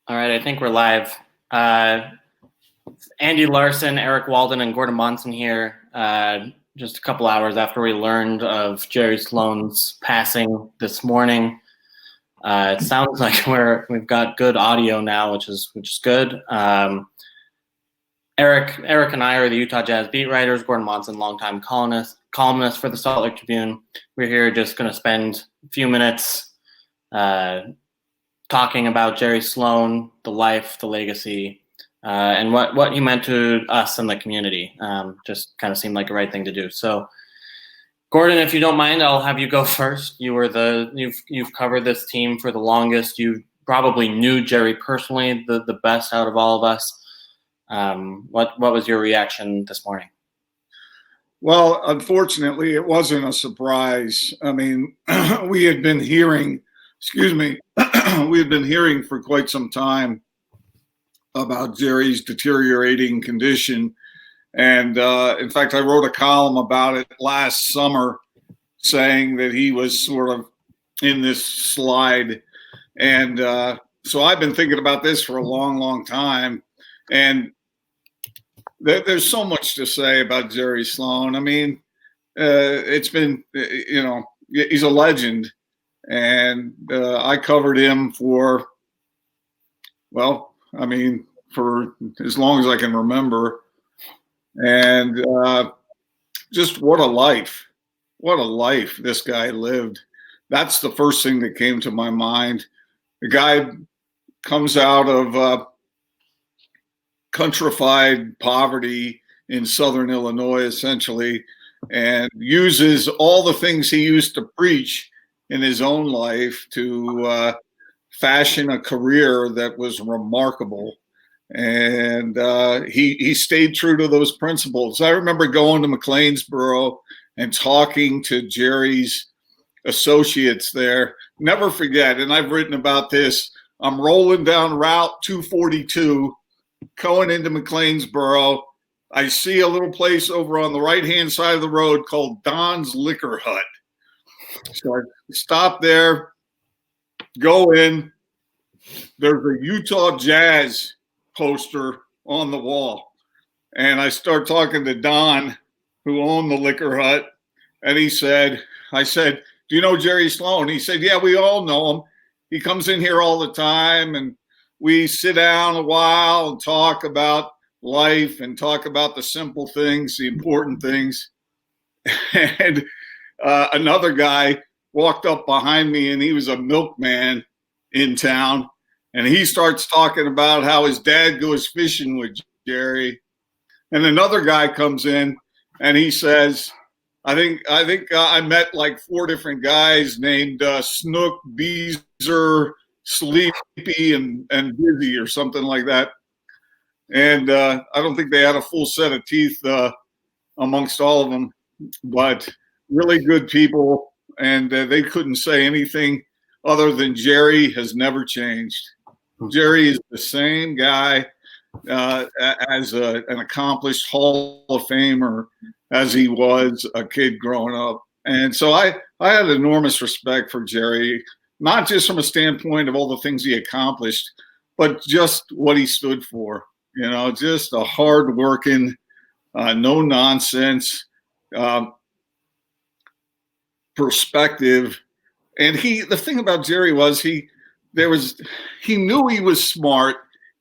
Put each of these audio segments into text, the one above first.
All right, I think we're live. Andy Larsen, Eric Walden, and Gordon Monson here. Just a couple hours after we learned of Jerry Sloan's passing this morning. It sounds like we've got good audio now, which is good. Eric and I are the Utah Jazz beat writers. Gordon Monson, longtime columnist for the Salt Lake Tribune. We're here just going to spend a few minutes talking about Jerry Sloan, the life, the legacy, and what he meant to us and the community. Just kind of seemed like the right thing to do. So, Gordon, if you don't mind, I'll have you go first. You've covered this team for the longest. You probably knew Jerry personally the best out of all of us. What was your reaction this morning? Well, unfortunately, it wasn't a surprise. I mean, we had been hearing for quite some time about Jerry's deteriorating condition. And in fact, I wrote a column about it last summer saying that he was sort of in this slide. And so I've been thinking about this for a long, long time. And there's so much to say about Jerry Sloan. I mean, it's been, he's a legend. And I covered him for as long as I can remember. And just what a life this guy lived. That's the first thing that came to my mind. The guy comes out of countrified poverty in Southern Illinois, essentially, and uses all the things he used to preach in his own life to fashion a career that was remarkable. And he stayed true to those principles. I remember going to McLeansboro and talking to Jerry's associates there. Never forget, and I've written about this, I'm rolling down Route 242, going into McLeansboro. I see a little place over on the right-hand side of the road called Don's Liquor Hut. So I stop there, go in. There's a Utah Jazz poster on the wall. And I start talking to Don, who owned the Liquor Hut. And I said, do you know Jerry Sloan? He said, yeah, we all know him. He comes in here all the time. And we sit down a while and talk about life and talk about the simple things, the important things. And another guy walked up behind me, and he was a milkman in town. And he starts talking about how his dad goes fishing with Jerry. And another guy comes in, and he says, I think I met like 4 different guys named Snook, Beezer, Sleepy, and Busy or something like that. And I don't think they had a full set of teeth amongst all of them, but really good people. And they couldn't say anything other than Jerry has never changed. Jerry is the same guy as an accomplished Hall of Famer as he was a kid growing up. And so I had enormous respect for Jerry, not just from a standpoint of all the things he accomplished, but just what he stood for. Just a hard-working, no nonsense perspective. And the thing about Jerry was he knew he was smart,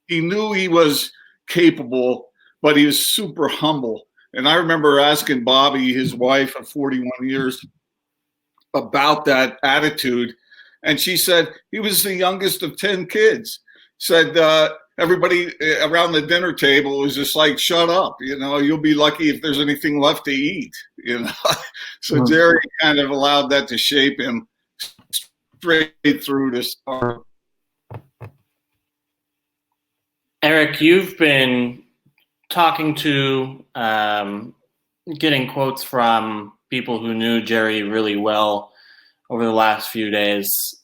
he knew he was capable, but he was super humble. And I remember asking Bobby, his wife of 41 years, about that attitude. And she said he was the youngest of 10 kids. Said everybody around the dinner table was just like, shut up, you'll be lucky if there's anything left to eat, So Jerry kind of allowed that to shape him straight through to start. Eric, you've been talking to, getting quotes from people who knew Jerry really well over the last few days.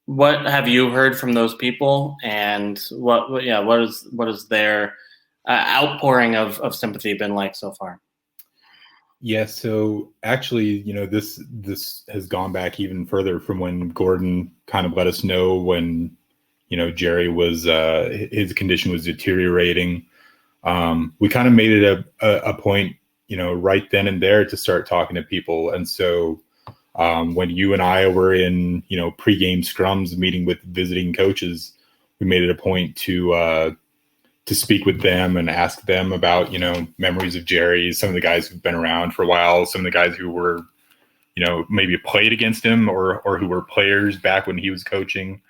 What have you heard from those people, and what is their outpouring of sympathy been like so far? Yeah, so actually, this has gone back even further from when Gordon kind of let us know when, Jerry was, his condition was deteriorating. We kind of made it a point, right then and there to start talking to people. And so when you and I were in, pregame scrums meeting with visiting coaches, we made it a point to speak with them and ask them about, memories of Jerry, some of the guys who've been around for a while, some of the guys who were, maybe played against him or who were players back when he was coaching.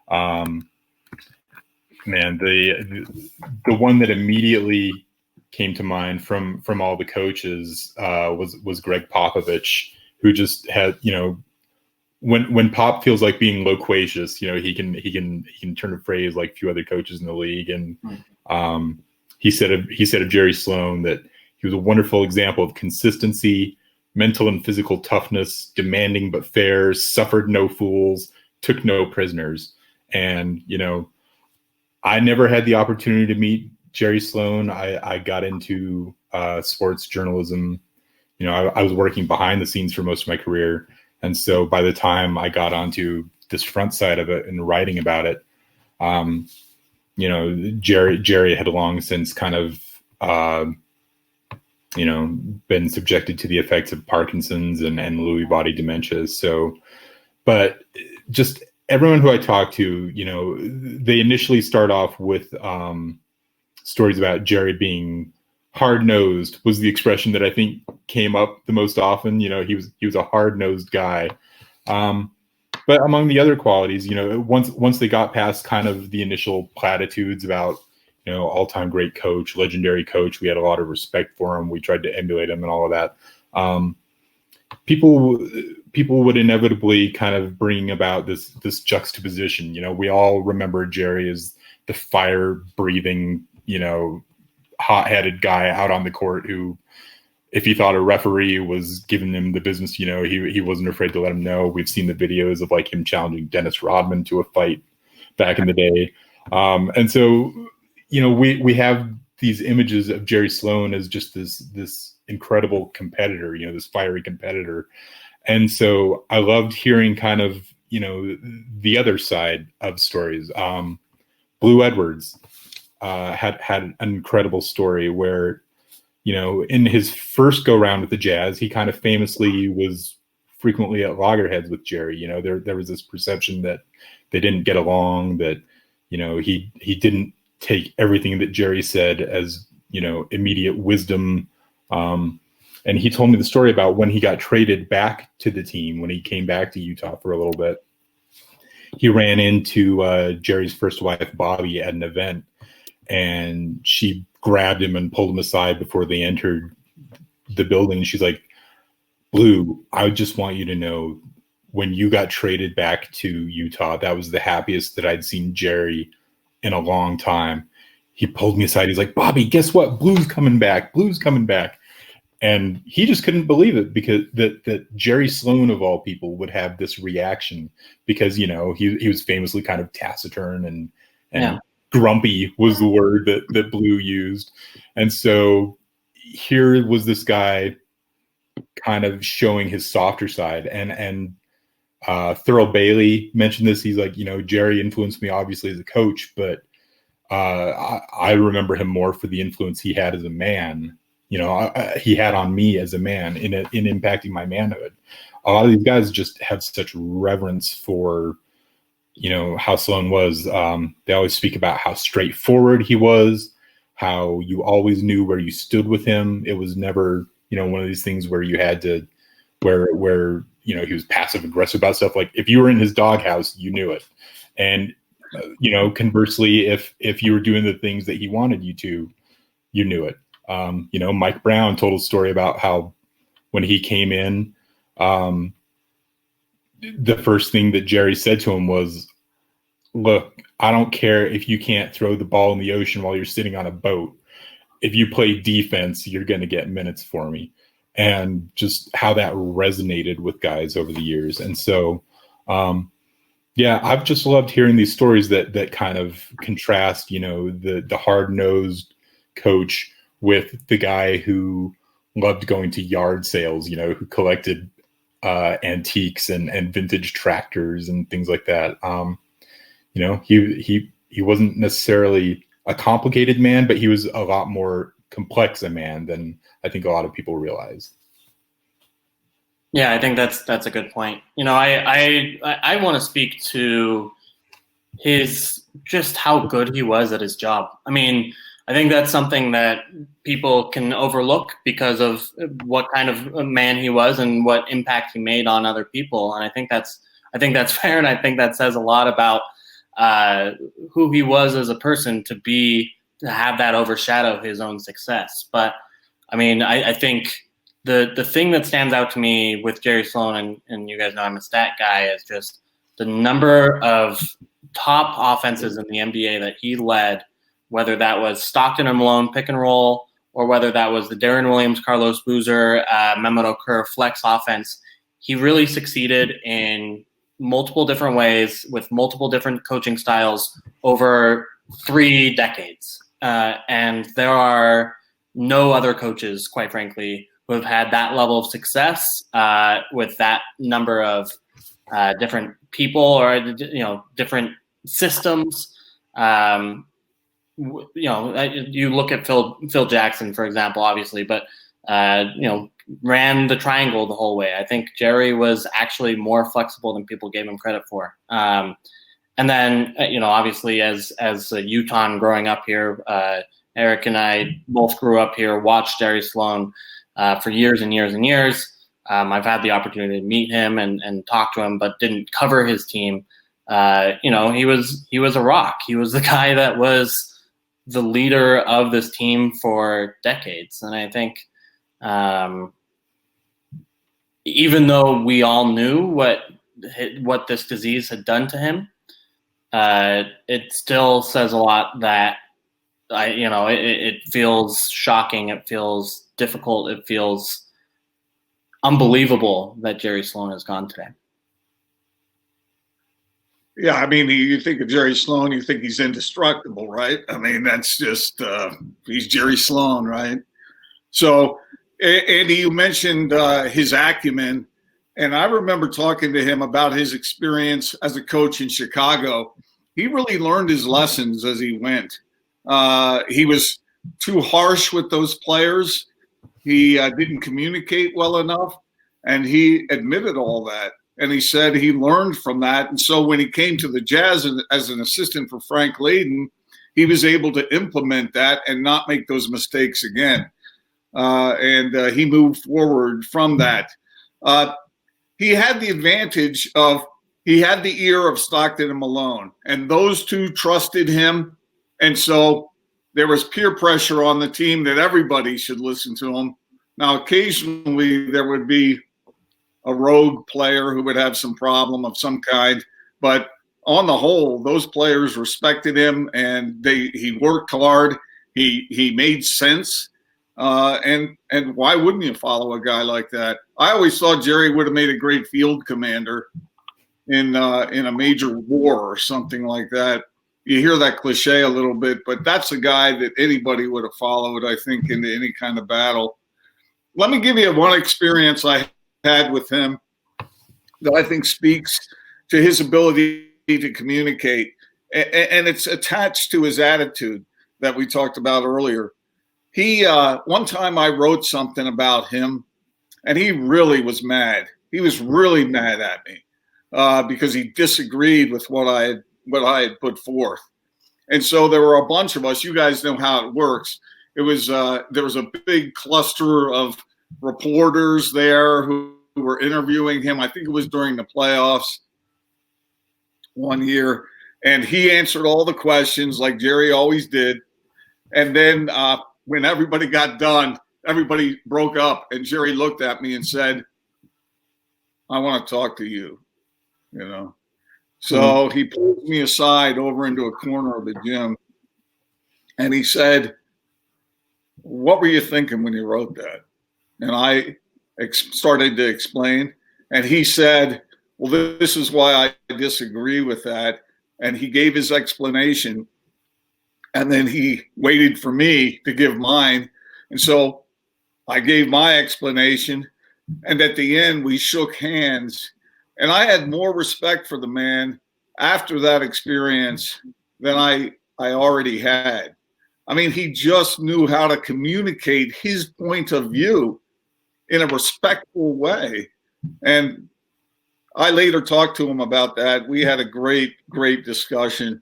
Man, the one that immediately came to mind from all the coaches was Greg Popovich, who just had, when Pop feels like being loquacious, he can turn a phrase like few other coaches in the league. And he said of Jerry Sloan that he was a wonderful example of consistency, mental and physical toughness, demanding but fair, suffered no fools, took no prisoners. And I never had the opportunity to meet Jerry Sloan. I got into sports journalism. I was working behind the scenes for most of my career. And so by the time I got onto this front side of it and writing about it, Jerry had long since kind of, been subjected to the effects of Parkinson's and Lewy body dementia. So, but just everyone who I talk to, they initially start off with stories about Jerry being hard-nosed was the expression that I think came up the most often. He was a hard-nosed guy. But among the other qualities, once they got past kind of the initial platitudes about, all-time great coach, legendary coach, we had a lot of respect for him. We tried to emulate him and all of that. People would inevitably kind of bring about this juxtaposition. We all remember Jerry as the fire-breathing, hot-headed guy out on the court who, if he thought a referee was giving him the business, he wasn't afraid to let him know. We've seen the videos of like him challenging Dennis Rodman to a fight back in the day. And so, we have these images of Jerry Sloan as just this incredible competitor, this fiery competitor. And so I loved hearing kind of, the other side of stories. Blue Edwards had an incredible story where, in his first go round with the Jazz, he kind of famously was frequently at loggerheads with Jerry. There was this perception that they didn't get along, that, he didn't take everything that Jerry said as, immediate wisdom. And he told me the story about when he got traded back to the team, when he came back to Utah for a little bit. He ran into Jerry's first wife, Bobby, at an event, and she grabbed him and pulled him aside before they entered the building. She's like, "Blue, I just want you to know, when you got traded back to Utah, that was the happiest that I'd seen Jerry in a long time." He pulled me aside. He's like, "Bobby, guess what? Blue's coming back. Blue's coming back." And he just couldn't believe it, because that Jerry Sloan of all people would have this reaction, because, he was famously kind of taciturn and grumpy was the word that Blue used. And so here was this guy kind of showing his softer side. And Thurl Bailey mentioned this. He's like, Jerry influenced me obviously as a coach, but I remember him more for the influence he had as a man. He had on me as a man in impacting my manhood. A lot of these guys just have such reverence for, how Sloan was. They always speak about how straightforward he was, how you always knew where you stood with him. It was never, one of these things where you had to, where he was passive aggressive about stuff. Like if you were in his doghouse, you knew it. And, conversely, if you were doing the things that he wanted you to, you knew it. Mike Brown told a story about how when he came in, the first thing that Jerry said to him was, "Look, I don't care if you can't throw the ball in the ocean while you're sitting on a boat. If you play defense, you're going to get minutes for me." And just how that resonated with guys over the years. And so, I've just loved hearing these stories that kind of contrast, the hard-nosed coach with the guy who loved going to yard sales, who collected antiques and vintage tractors and things like that. He wasn't necessarily a complicated man, but he was a lot more complex a man than I think a lot of people realize. Yeah, I think that's a good point. I want to speak to just how good he was at his job. I mean, I think that's something that people can overlook because of what kind of a man he was and what impact he made on other people. And I think that's fair, and I think that says a lot about who he was as a person to have that overshadow his own success. But I mean, I think the thing that stands out to me with Jerry Sloan, and you guys know I'm a stat guy, is just the number of top offenses in the NBA that he led, whether that was Stockton and Malone pick and roll, or whether that was the Darren Williams, Carlos Boozer, Mehmet Okur flex offense. He really succeeded in multiple different ways with multiple different coaching styles over 3 decades. And there are no other coaches, quite frankly, who have had that level of success with that number of different people or different systems. You look at Phil Jackson, for example, obviously, but ran the triangle the whole way. I think Jerry was actually more flexible than people gave him credit for. And then obviously as a Utah growing up here, Eric and I both grew up here, watched Jerry Sloan for years and years and years. I've had the opportunity to meet him and talk to him, but didn't cover his team. He was a rock. He was the guy that was the leader of this team for decades. And I think even though we all knew what this disease had done to him, it still says a lot that it feels shocking. It feels difficult. It feels unbelievable that Jerry Sloan is gone today. Yeah, I mean, you think of Jerry Sloan, you think he's indestructible, right? I mean, that's just he's Jerry Sloan, right? So, Andy, you mentioned his acumen, and I remember talking to him about his experience as a coach in Chicago. He really learned his lessons as he went. He was too harsh with those players. He didn't communicate well enough, and he admitted all that. And he said he learned from that. And so when he came to the Jazz as an assistant for Frank Layden, he was able to implement that and not make those mistakes again. And he moved forward from that. He had the advantage of he had the ear of Stockton and Malone, and those two trusted him. And so there was peer pressure on the team that everybody should listen to him. Now, occasionally there would be a rogue player who would have some problem of some kind, but on the whole, those players respected him, and he worked hard. He made sense, and why wouldn't you follow a guy like that? I always thought Jerry would have made a great field commander in a major war or something like that. You hear that cliche a little bit, but that's a guy that anybody would have followed, I think, into any kind of battle. Let me give you one experience I had with him that I think speaks to his ability to communicate, and it's attached to his attitude that we talked about earlier. He one time I wrote something about him, and he really was mad. He was really mad at me because he disagreed with what I had put forth. And so there were a bunch of us. You guys know how it works. It was there was a big cluster of reporters there who were interviewing him. I think it was during the playoffs one year, and he answered all the questions like Jerry always did. And then when everybody got done, everybody broke up, and Jerry looked at me and said, "I want to talk to you," So he pulled me aside over into a corner of the gym, and he said, "What were you thinking when you wrote that?" And I started to explain, and he said, "Well, this is why I disagree with that." And he gave his explanation, and then he waited for me to give mine. And so I gave my explanation, and at the end we shook hands, and I had more respect for the man after that experience than I already had. I mean, he just knew how to communicate his point of view in a respectful way. And I later talked to him about that. We had a great discussion.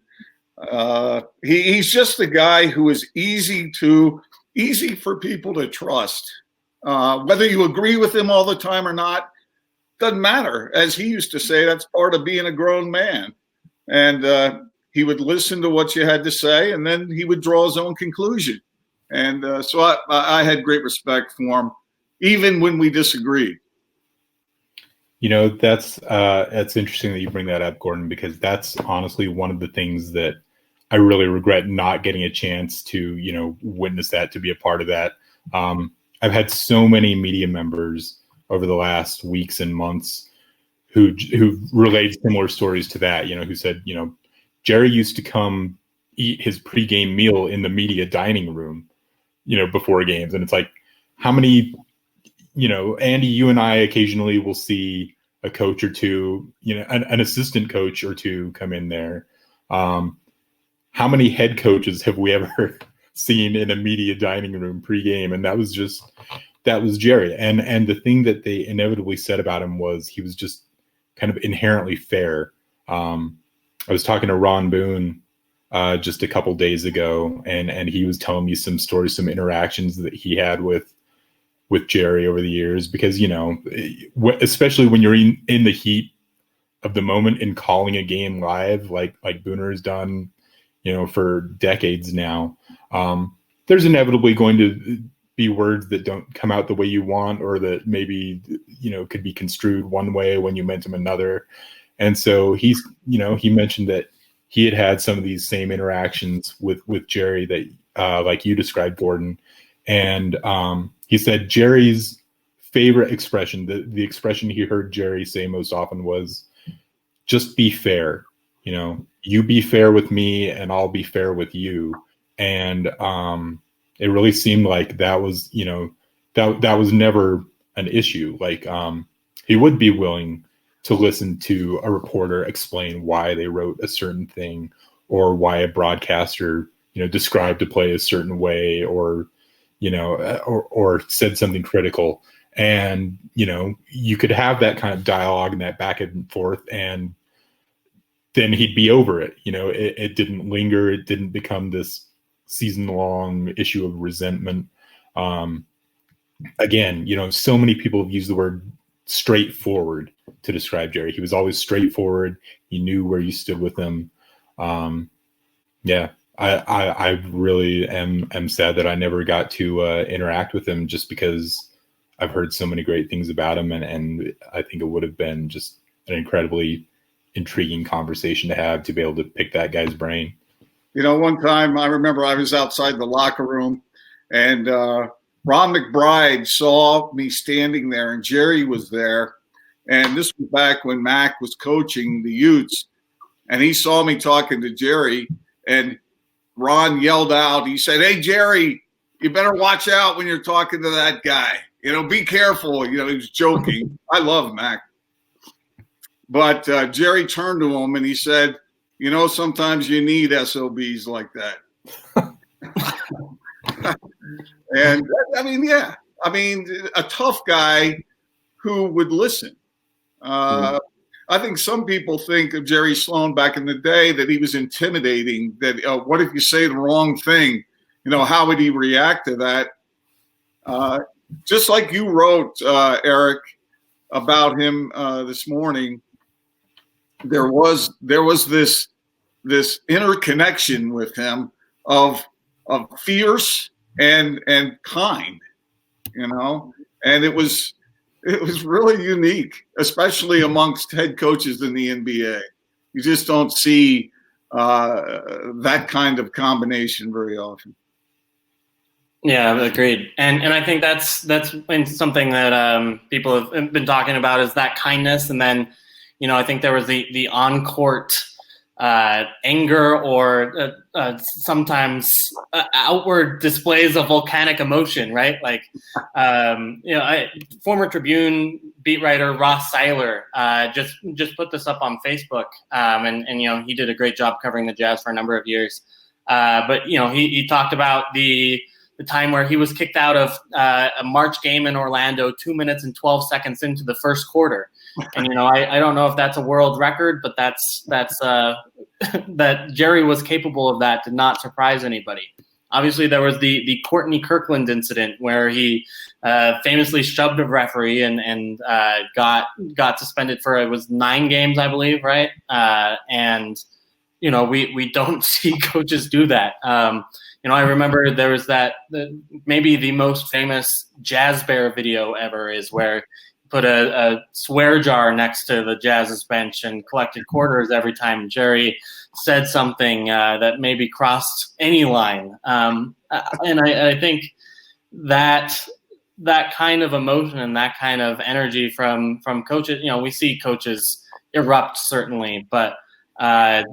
He's just a guy who is easy for people to trust. Whether you agree with him all the time or not, doesn't matter. As he used to say, that's part of being a grown man. And he would listen to what you had to say, and then he would draw his own conclusion. And so I had great respect for him, even when we disagreed. You know, that's interesting that you bring that up, Gordon, because that's honestly one of the things that I really regret not getting a chance to, you know, witness that, to be a part of that. I've had so many media members over the last weeks and months who relayed similar stories to that, you know, who said, you know, Jerry used to come eat his pregame meal in the media dining room, you know, before games. And it's like, how many, you know, Andy, you and I occasionally will see a coach or two, you know, an assistant coach or two come in there. How many head coaches have we ever seen in a media dining room pregame? And that was Jerry. And the thing that they inevitably said about him was he was just kind of inherently fair. I was talking to Ron Boone just a couple days ago, and he was telling me some stories, some interactions that he had with Jerry over the years, because, you know, especially when you're in the heat of the moment and calling a game live, like Booner has done, you know, for decades now, there's inevitably going to be words that don't come out the way you want, or that maybe, you know, could be construed one way when you meant them another. And so he mentioned that he had some of these same interactions with Jerry that, like you described, Gordon. And he said Jerry's favorite expression, the expression he heard Jerry say most often was, just be fair. You know, you be fair with me and I'll be fair with you. And it really seemed like that was, you know, that was never an issue. Like he would be willing to listen to a reporter explain why they wrote a certain thing, or why a broadcaster, you know, described a play a certain way, or, you know, or said something critical. And, you know, you could have that kind of dialogue and that back and forth, and then he'd be over it. You know, it didn't linger. It didn't become this season-long issue of resentment. Again, you know, so many people have used the word straightforward to describe Jerry. He was always straightforward. You knew where you stood with him. Yeah, I really am sad that I never got to interact with him, just because I've heard so many great things about him, and I think it would have been just an incredibly intriguing conversation to have, to be able to pick that guy's brain. You know, one time I remember I was outside the locker room, and Ron McBride saw me standing there, and Jerry was there. And this was back when Mac was coaching the Utes. And he saw me talking to Jerry, and Ron yelled out, he said, "Hey, Jerry, you better watch out when you're talking to that guy. You know, be careful." You know, he was joking. I love Mac. But Jerry turned to him and he said, "You know, sometimes you need SOBs like that." And I mean, yeah, I mean, a tough guy who would listen. I think some people think of Jerry Sloan back in the day that he was intimidating, that what if you say the wrong thing? You know, how would he react to that? Just like you wrote, Eric, about him this morning, there was this interconnection with him of fierce and kind, you know, and it was really unique, especially amongst head coaches in the NBA. You just don't see that kind of combination very often. Yeah, agreed. And I think that's been something that people have been talking about, is that kindness. And then, you know, I think there was the on-court anger or sometimes outward displays of volcanic emotion, right? Like, former Tribune beat writer Ross Seiler just put this up on Facebook, and he did a great job covering the Jazz for a number of years. But he talked about the time where he was kicked out of a March game in Orlando 2 minutes and 12 seconds into the first quarter. And, I don't know if that's a world record, but that's that Jerry was capable of that, did not surprise anybody. Obviously, there was the Courtney Kirkland incident where he famously shoved a referee and got suspended for, it was 9 games, I believe, right? And we don't see coaches do that. I remember there was maybe the most famous Jazz Bear video ever is where put a swear jar next to the Jazz's bench and collected quarters every time Jerry said something that maybe crossed any line. And I think that kind of emotion and that kind of energy from coaches, we see coaches erupt certainly, but I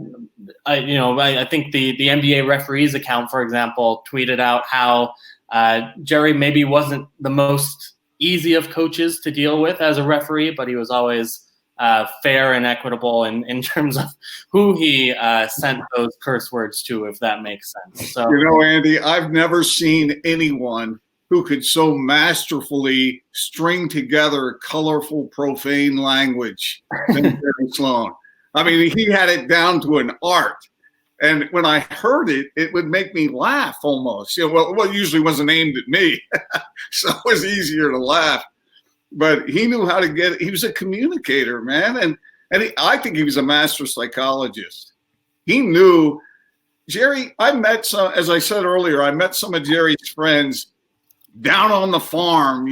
think the NBA referees account, for example, tweeted out how Jerry maybe wasn't the most easy of coaches to deal with as a referee, but he was always fair and equitable in terms of who he sent those curse words to, if that makes sense. So, Andy, I've never seen anyone who could so masterfully string together colorful, profane language than Jerry Sloan. I mean, he had it down to an art. And when I heard it, it would make me laugh almost. Well, it usually wasn't aimed at me, so it was easier to laugh. But he knew how to he was a communicator, man. And I think he was a master psychologist. He knew, Jerry, as I said earlier, I met some of Jerry's friends down on the farm,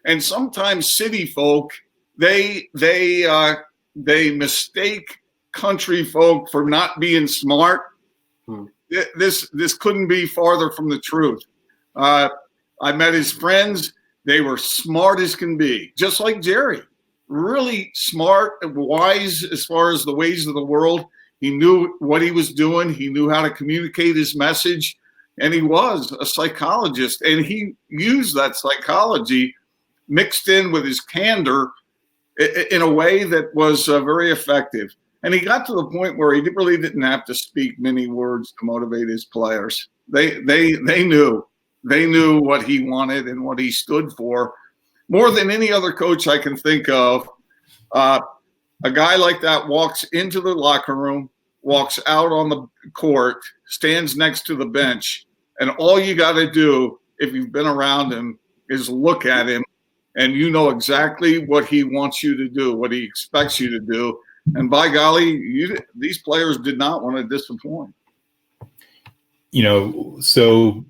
and sometimes city folk, they mistake country folk for not being smart. This couldn't be farther from the truth. I met his friends. They were smart as can be, just like Jerry. Really smart and wise as far as the ways of the world. He knew what he was doing. He knew how to communicate his message. And he was a psychologist. And he used that psychology mixed in with his candor in a way that was very effective. And he got to the point where he really didn't have to speak many words to motivate his players. They knew what he wanted and what he stood for more than any other coach I can think of. A guy like that walks into the locker room, walks out on the court, stands next to the bench, and all you got to do, if you've been around him, is look at him, and you know exactly what he wants you to do, what he expects you to do. And by golly, these players did not want to disappoint. So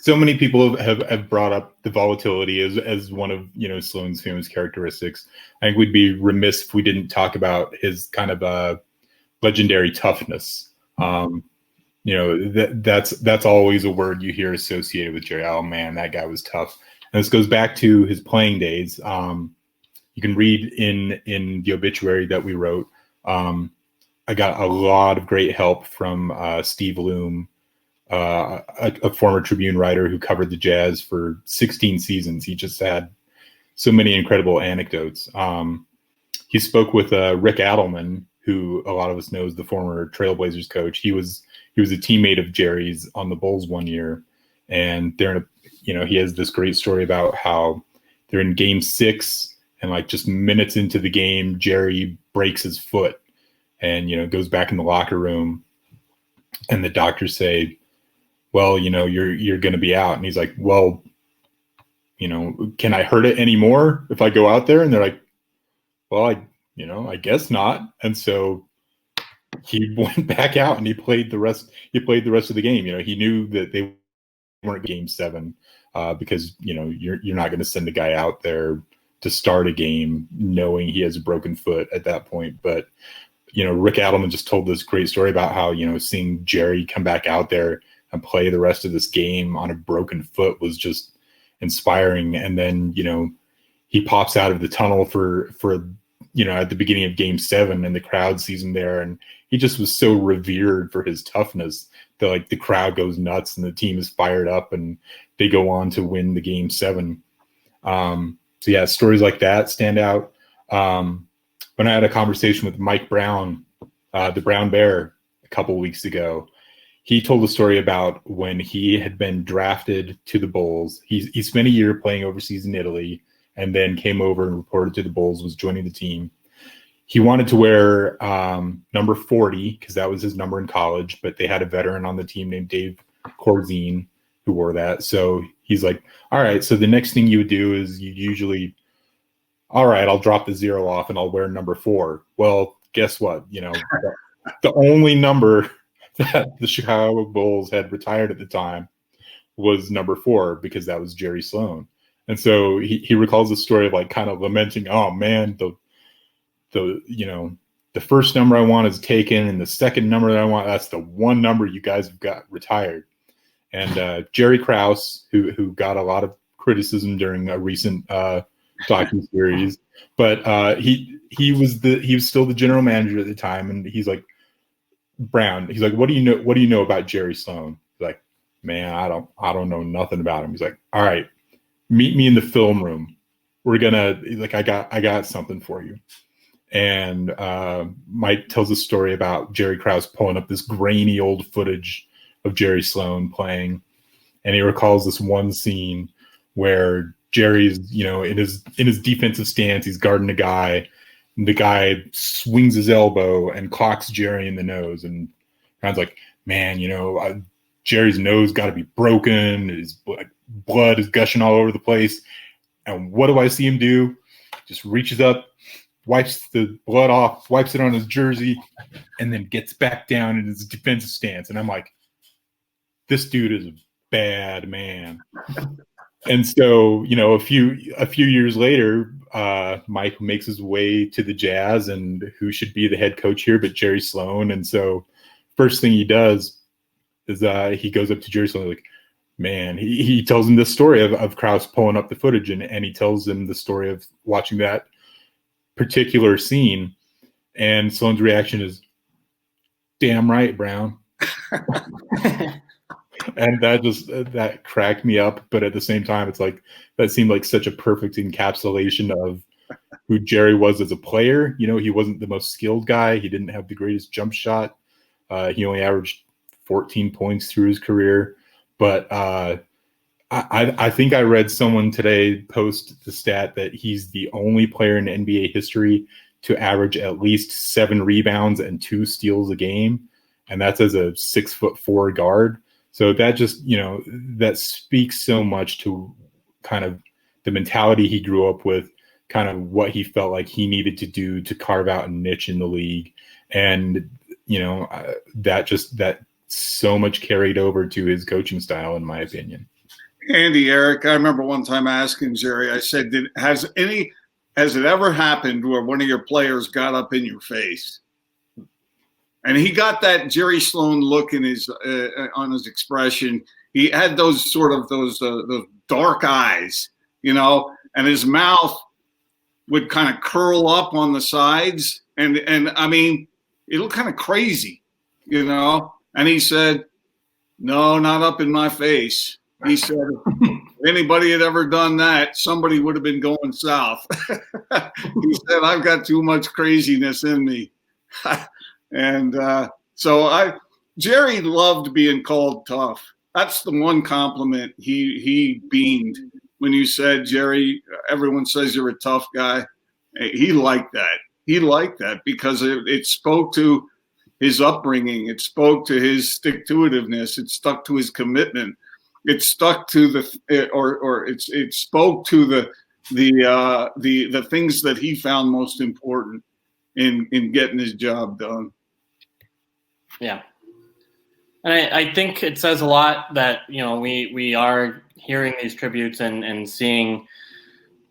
many people have brought up the volatility as one of Sloan's famous characteristics. I think we'd be remiss if we didn't talk about his kind of legendary toughness. That's always a word you hear associated with Jerry. Oh man, that guy was tough. And this goes back to his playing days. You can read in the obituary that we wrote. I got a lot of great help from Steve Loom, a former Tribune writer who covered the Jazz for 16 seasons. He just had so many incredible anecdotes. He spoke with Rick Adelman, who a lot of us know is the former Trailblazers coach. He was a teammate of Jerry's on the Bulls one year, and he has this great story about how they're in Game 6. And like just minutes into the game, Jerry breaks his foot and, goes back in the locker room, and the doctors say, well, you're going to be out. And he's like, well, can I hurt it anymore if I go out there? And they're like, well, I guess not. And so he went back out and he played the rest of the game. He knew that they weren't Game 7 because, you're not going to send a guy out there to start a game knowing he has a broken foot at that point. But, Rick Adelman just told this great story about how, seeing Jerry come back out there and play the rest of this game on a broken foot was just inspiring. And then, he pops out of the tunnel for at the beginning of Game 7, and the crowd sees him there, and he just was so revered for his toughness that like the crowd goes nuts and the team is fired up and they go on to win the Game 7. So yeah, stories like that stand out. When I had a conversation with Mike Brown, the Brown Bear, a couple weeks ago, he told a story about when he had been drafted to the Bulls. He spent a year playing overseas in Italy and then came over and reported to the Bulls, was joining the team. He wanted to wear number 40 because that was his number in college, but they had a veteran on the team named Dave Corzine who wore that. So he's like, all right, so the next thing you would do is you usually, all right, I'll drop the 0 off and I'll wear number 4. Well, guess what? The only number that the Chicago Bulls had retired at the time was number 4 because that was Jerry Sloan. And so he recalls the story of like kind of lamenting, oh man, the first number I want is taken, and the second number that I want, that's the one number you guys have got retired. And Jerry Krause, who got a lot of criticism during a recent docuseries, but he was still the general manager at the time, and he's like, Brown, he's like, what do you know about Jerry Sloan? He's like, man, I don't know nothing about him. He's like, all right, meet me in the film room. We're gonna, like, I got something for you. And Mike tells a story about Jerry Krause pulling up this grainy old footage of Jerry Sloan playing, and he recalls this one scene where Jerry's, in his defensive stance, he's guarding a guy, and the guy swings his elbow and clocks Jerry in the nose, and Brown's like, man, Jerry's nose got to be broken, his blood is gushing all over the place, and what do I see him do? Just reaches up, wipes the blood off, wipes it on his jersey, and then gets back down in his defensive stance. And I'm like, this dude is a bad man. And so, a few years later, Mike makes his way to the Jazz, and who should be the head coach here but Jerry Sloan. And so first thing he does is he goes up to Jerry Sloan, like, man, he tells him the story of Krause pulling up the footage, and he tells him the story of watching that particular scene. And Sloan's reaction is, damn right, Brown. And that cracked me up. But at the same time, it's like, that seemed like such a perfect encapsulation of who Jerry was as a player. He wasn't the most skilled guy. He didn't have the greatest jump shot. He only averaged 14 points through his career. But I think I read someone today post the stat that he's the only player in NBA history to average at least 7 rebounds and 2 steals a game. And that's as a 6'4" guard. So that just, that speaks so much to kind of the mentality he grew up with, kind of what he felt like he needed to do to carve out a niche in the league. And, that so much carried over to his coaching style, in my opinion. Andy, Eric, I remember one time asking Jerry, I said, has it ever happened where one of your players got up in your face? And he got that Jerry Sloan look in his on his expression. He had those dark eyes, and his mouth would kind of curl up on the sides, and I mean, it looked kind of crazy, And he said, "No, not up in my face." He said, if anybody had ever done that, somebody would have been going south. He said, I've got too much craziness in me. And Jerry loved being called tough. That's the one compliment he beamed when you said, Jerry, everyone says you're a tough guy. He liked that. He liked that because it spoke to his upbringing. It spoke to his stick-to-itiveness. It stuck to his commitment. It stuck to it spoke to the things that he found most important in getting his job done. Yeah. And I think it says a lot that, we are hearing these tributes and seeing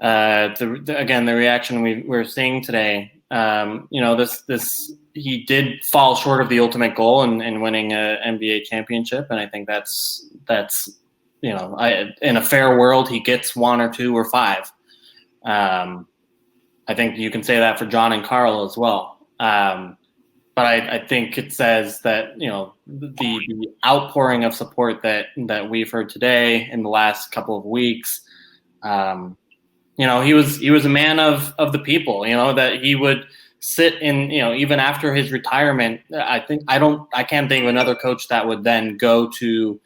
the reaction we're seeing today. He did fall short of the ultimate goal in winning an NBA championship. And I think that's in a fair world, he gets 1 or 2 or 5. I think you can say that for John and Carl as well. But I think it says that, you know, the outpouring of support that we've heard today in the last couple of weeks, you know, he was a man of the people, you know, that he would sit in, you know, even after his retirement. I can't think of another coach that would then go to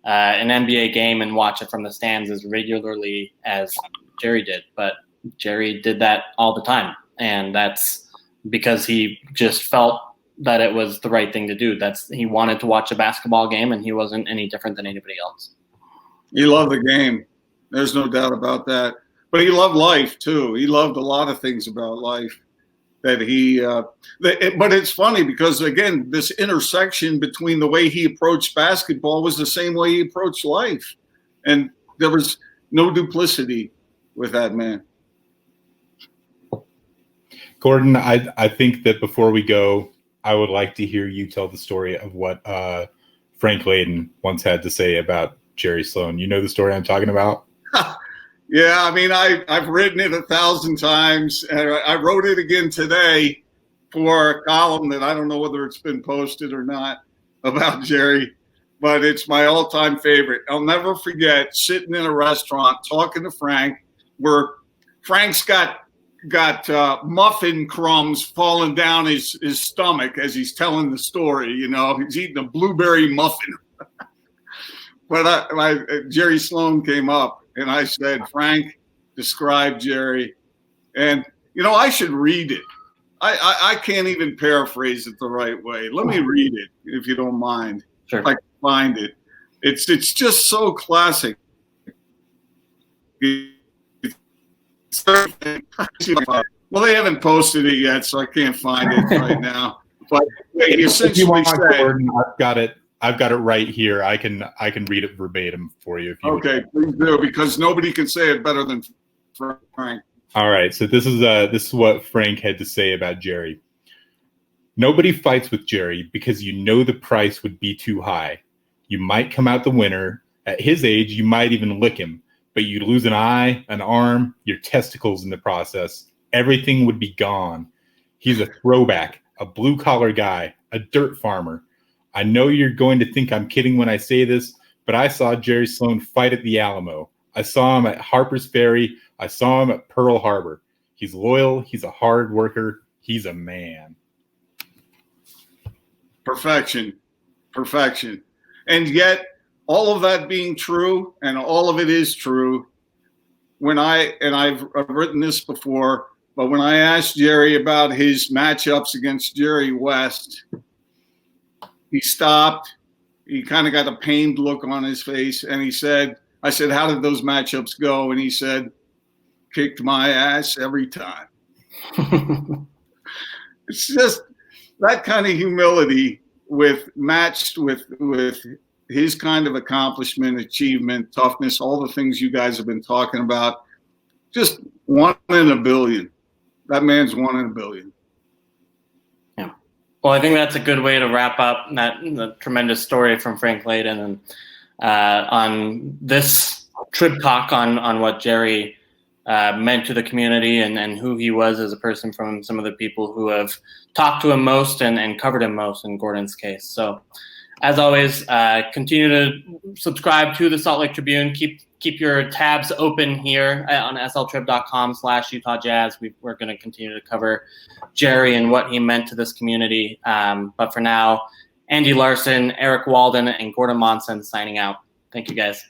an NBA game and watch it from the stands as regularly as Jerry did. But Jerry did that all the time, and that's because he just felt that it was the right thing to do. He wanted to watch a basketball game, and he wasn't any different than anybody else. He loved the game. There's no doubt about that. But he loved life too. He loved a lot of things about life but it's funny because, again, this intersection between the way he approached basketball was the same way he approached life. And there was no duplicity with that man. Gordon, I think that before we go, I would like to hear you tell the story of what Frank Layden once had to say about Jerry Sloan. You know the story I'm talking about? Yeah, I mean, I've written it 1,000 times, and I wrote it again today for a column that I don't know whether it's been posted or not about Jerry, but it's my all-time favorite. I'll never forget sitting in a restaurant talking to Frank, where Frank's got muffin crumbs falling down his stomach as he's telling the story. You know, he's eating a blueberry muffin. But Jerry Sloan came up, and I said, Frank, describe Jerry. And, you know, I should read it. I can't even paraphrase it the right way. Let me read it, if you don't mind. Sure. If I can find it. It's just so classic. Well, they haven't posted it yet, so I can't find it right now. But he essentially said, Gordon, I've got it right here. I can read it verbatim for you. If you okay, please do, because nobody can say it better than Frank. All right, so this is what Frank had to say about Jerry. Nobody fights with Jerry because you know the price would be too high. You might come out the winner. At his age, you might even lick him, but you'd lose an eye, an arm, your testicles in the process. Everything would be gone. He's a throwback, a blue-collar guy, a dirt farmer. I know you're going to think I'm kidding when I say this, but I saw Jerry Sloan fight at the Alamo. I saw him at Harper's Ferry. I saw him at Pearl Harbor. He's loyal. He's a hard worker. He's a man. Perfection. And yet, all of that being true, and all of it is true, I've written this before, but when I asked Jerry about his matchups against Jerry West, he stopped. He kind of got a pained look on his face, and I said, how did those matchups go? And he said, kicked my ass every time. It's just that kind of humility matched with his kind of accomplishment, achievement, toughness, all the things you guys have been talking about. Just 1 in a billion. That man's 1 in a billion. Yeah. Well, I think that's a good way to wrap up the tremendous story from Frank Layden and on this Trib Talk on what Jerry meant to the community and who he was as a person, from some of the people who have talked to him most and covered him most in Gordon's case. So, as always, continue to subscribe to the Salt Lake Tribune. Keep your tabs open here on sltrib.com/Utah Jazz. We're going to continue to cover Jerry and what he meant to this community. But for now, Andy Larsen, Eric Walden, and Gordon Monson signing out. Thank you, guys.